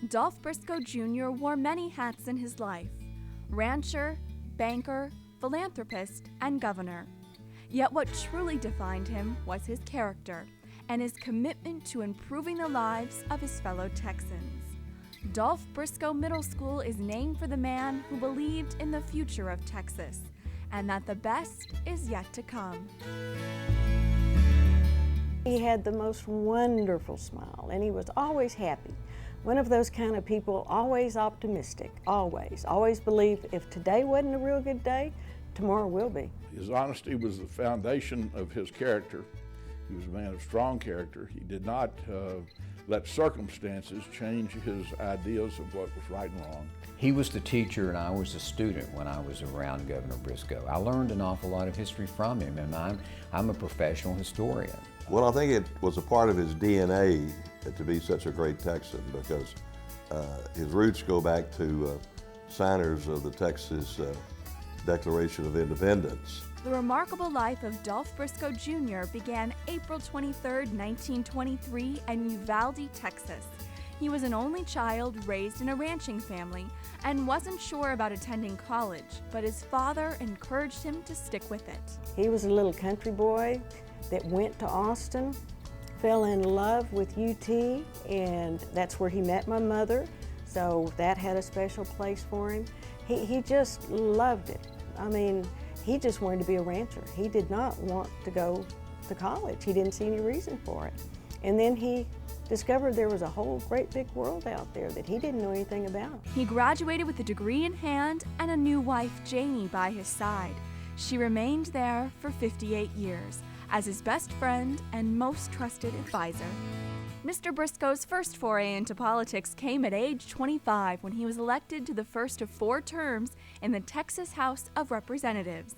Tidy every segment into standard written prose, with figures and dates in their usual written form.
Dolph Briscoe Jr. wore many hats in his life: rancher, banker, philanthropist, and governor. Yet what truly defined him was his character and his commitment to improving the lives of his fellow Texans. Dolph Briscoe Middle School is named for the man who believed in the future of Texas and that the best is yet to come. He had the most wonderful smile, and he was always happy. One of those kind of people, always optimistic, always believed if today wasn't a real good day, tomorrow will be. His honesty was the foundation of his character. He was a man of strong character. He did not let circumstances change his ideas of what was right and wrong. He was the teacher and I was the student when I was around Governor Briscoe. I learned an awful lot of history from him, and I'm a professional historian. Well, I think it was a part of his DNA to be such a great Texan, because his roots go back to signers of the Texas Declaration of Independence. The remarkable life of Dolph Briscoe Jr. began April 23, 1923 in Uvalde, Texas. He was an only child raised in a ranching family and wasn't sure about attending college, but his father encouraged him to stick with it. He was a little country boy that went to Austin, fell in love with UT, and that's where he met my mother, so that had a special place for him. He just loved it. I mean, he just wanted to be a rancher. He did not want to go to college. He didn't see any reason for it. And then he discovered there was a whole great big world out there that he didn't know anything about. He graduated with a degree in hand and a new wife, Janie, by his side. She remained there for 58 years as his best friend and most trusted advisor. Mr. Briscoe's first foray into politics came at age 25 when he was elected to the first of 4 terms in the Texas House of Representatives.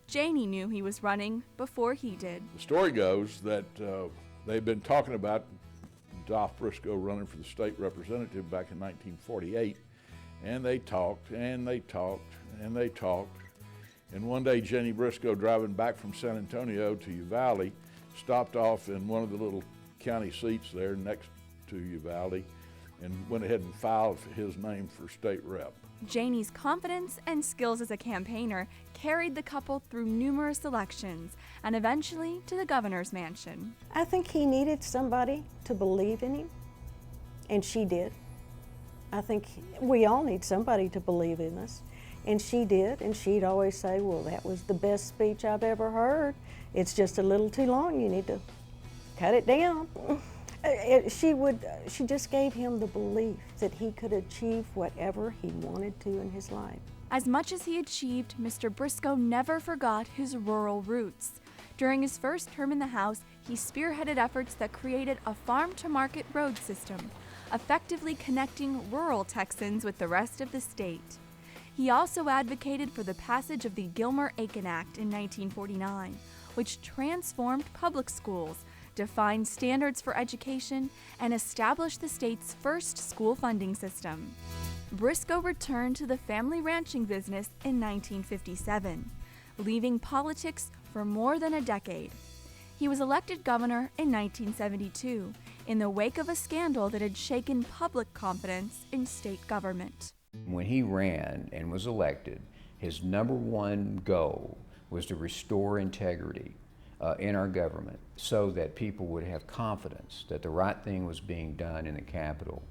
Janie knew he was running before he did. The story goes that they'd been talking about Dolph Briscoe running for the state representative back in 1948, and they talked and they talked and they talked. And one day, Jenny Briscoe, driving back from San Antonio to Uvalde, stopped off in one of the little county seats there next to Uvalde and went ahead and filed his name for state rep. Janie's confidence and skills as a campaigner carried the couple through numerous elections and eventually to the governor's mansion. I think he needed somebody to believe in him, and she did. I think we all need somebody to believe in us, and she did, and she'd always say, well, that was the best speech I've ever heard. It's just a little too long, you need to cut it down. She just gave him the belief that he could achieve whatever he wanted to in his life. As much as he achieved, Mr. Briscoe never forgot his rural roots. During his first term in the House, he spearheaded efforts that created a farm-to-market road system, effectively connecting rural Texans with the rest of the state. He also advocated for the passage of the Gilmer-Aiken Act in 1949, which transformed public schools, defined standards for education, and established the state's first school funding system. Briscoe returned to the family ranching business in 1957, leaving politics for more than a decade. He was elected governor in 1972, in the wake of a scandal that had shaken public confidence in state government. When he ran and was elected, his #1 goal was to restore integrity in our government so that people would have confidence that the right thing was being done in the Capitol,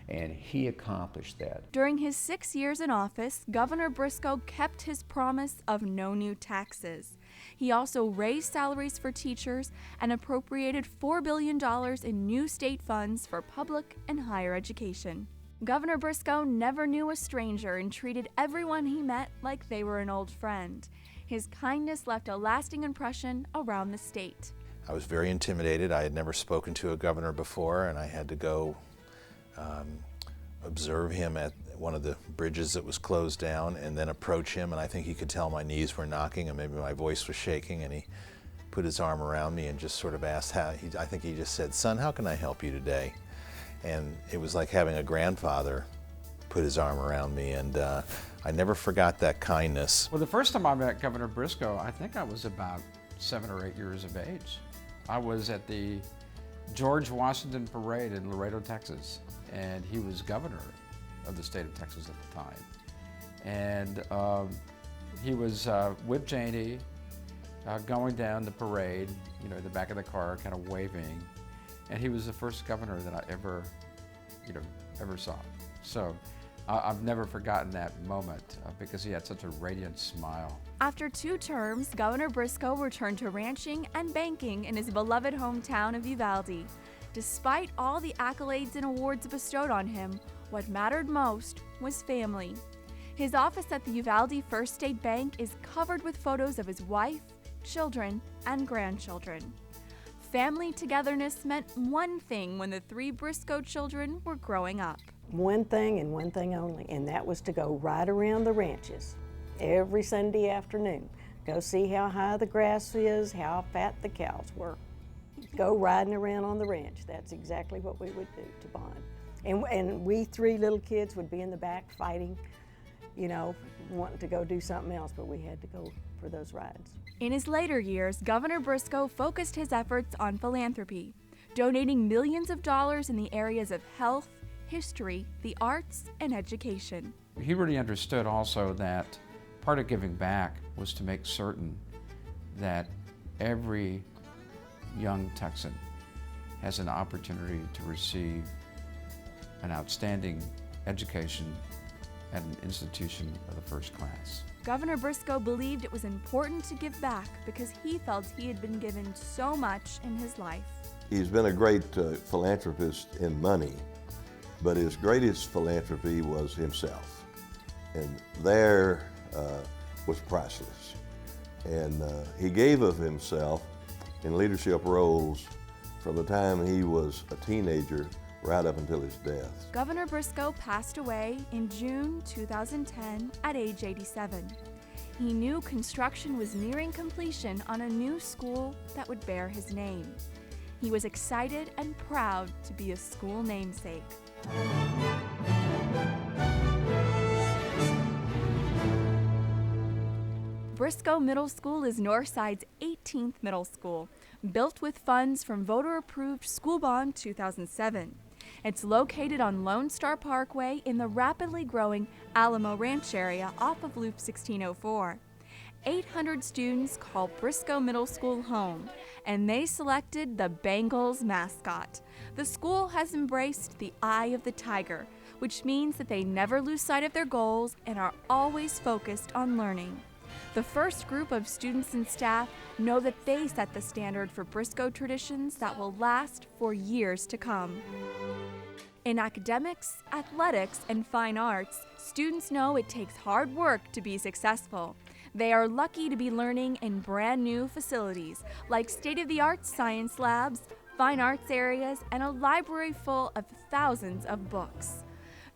and he accomplished that. During his 6 years in office, Governor Briscoe kept his promise of no new taxes. He also raised salaries for teachers and appropriated $4 billion in new state funds for public and higher education. Governor Briscoe never knew a stranger and treated everyone he met like they were an old friend. His kindness left a lasting impression around the state. I was very intimidated. I had never spoken to a governor before, and I had to go observe him at one of the bridges that was closed down and then approach him, and I think he could tell my knees were knocking and maybe my voice was shaking, and he put his arm around me and just sort of asked I think he just said, "Son, how can I help you today?" And it was like having a grandfather put his arm around me, and I never forgot that kindness. Well, the first time I met Governor Briscoe, I think I was about 7 or 8 years of age. I was at the George Washington Parade in Laredo, Texas, and he was governor of the state of Texas at the time. And he was with Janie going down the parade, you know, the back of the car, kind of waving, and he was the first governor that I ever saw. So I've never forgotten that moment because he had such a radiant smile. After 2 terms, Governor Briscoe returned to ranching and banking in his beloved hometown of Uvalde. Despite all the accolades and awards bestowed on him, what mattered most was family. His office at the Uvalde First State Bank is covered with photos of his wife, children, and grandchildren. Family togetherness meant one thing when the 3 Briscoe children were growing up. One thing and one thing only, and that was to go right around the ranches every Sunday afternoon. Go see how high the grass is, how fat the cows were. Go riding around on the ranch. That's exactly what we would do to bond. And we 3 little kids would be in the back fighting, you know, wanting to go do something else, but we had to go for those rides. In his later years, Governor Briscoe focused his efforts on philanthropy, donating millions of dollars in the areas of health, history, the arts, and education. He really understood also that part of giving back was to make certain that every young Texan has an opportunity to receive an outstanding education at an institution of the first class. Governor Briscoe believed it was important to give back because he felt he had been given so much in his life. He's been a great philanthropist in money, but his greatest philanthropy was himself. And there was priceless. And he gave of himself in leadership roles from the time he was a teenager right up until his death. Governor Briscoe passed away in June 2010 at age 87. He knew construction was nearing completion on a new school that would bear his name. He was excited and proud to be a school namesake. Briscoe Middle School is Northside's 18th middle school, built with funds from voter-approved School Bond 2007. It's located on Lone Star Parkway in the rapidly growing Alamo Ranch area off of Loop 1604. 800 students call Briscoe Middle School home, and they selected the Bengals mascot. The school has embraced the eye of the tiger, which means that they never lose sight of their goals and are always focused on learning. The first group of students and staff know that they set the standard for Briscoe traditions that will last for years to come. In academics, athletics, and fine arts, students know it takes hard work to be successful. They are lucky to be learning in brand new facilities like state-of-the-art science labs, fine arts areas, and a library full of thousands of books.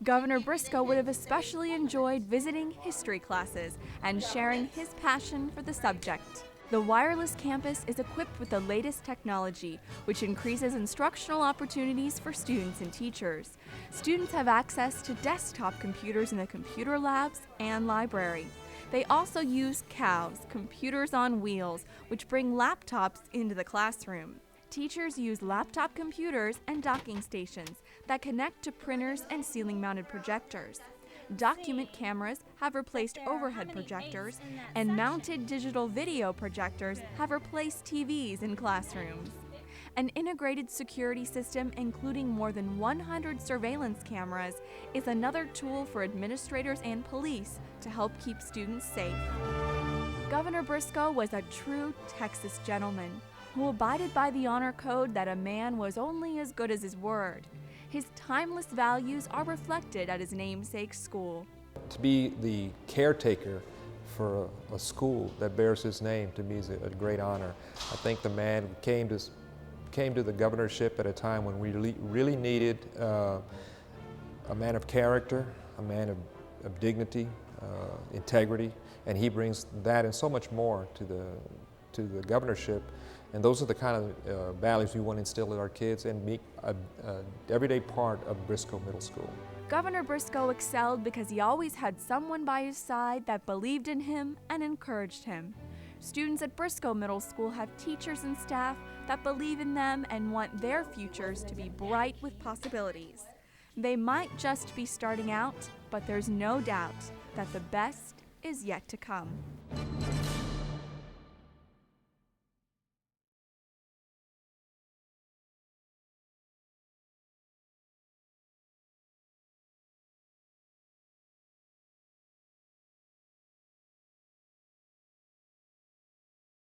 Governor Briscoe would have especially enjoyed visiting history classes and sharing his passion for the subject. The wireless campus is equipped with the latest technology, which increases instructional opportunities for students and teachers. Students have access to desktop computers in the computer labs and library. They also use COWs, computers on wheels, which bring laptops into the classroom. Teachers use laptop computers and docking stations that connect to printers and ceiling-mounted projectors. Document cameras have replaced overhead projectors, and mounted digital video projectors have replaced TVs in classrooms. An integrated security system, including more than 100 surveillance cameras, is another tool for administrators and police to help keep students safe. Governor Briscoe was a true Texas gentleman who abided by the honor code that a man was only as good as his word. His timeless values are reflected at his namesake school. To be the caretaker for a school that bears his name, to me, is a great honor. I think the man came to the governorship at a time when we really needed a man of character, a man of dignity, integrity, and he brings that and so much more to the governorship. And those are the kind of values we want to instill in our kids and make an everyday part of Briscoe Middle School. Governor Briscoe excelled because he always had someone by his side that believed in him and encouraged him. Students at Briscoe Middle School have teachers and staff that believe in them and want their futures to be bright with possibilities. They might just be starting out, but there's no doubt that the best is yet to come.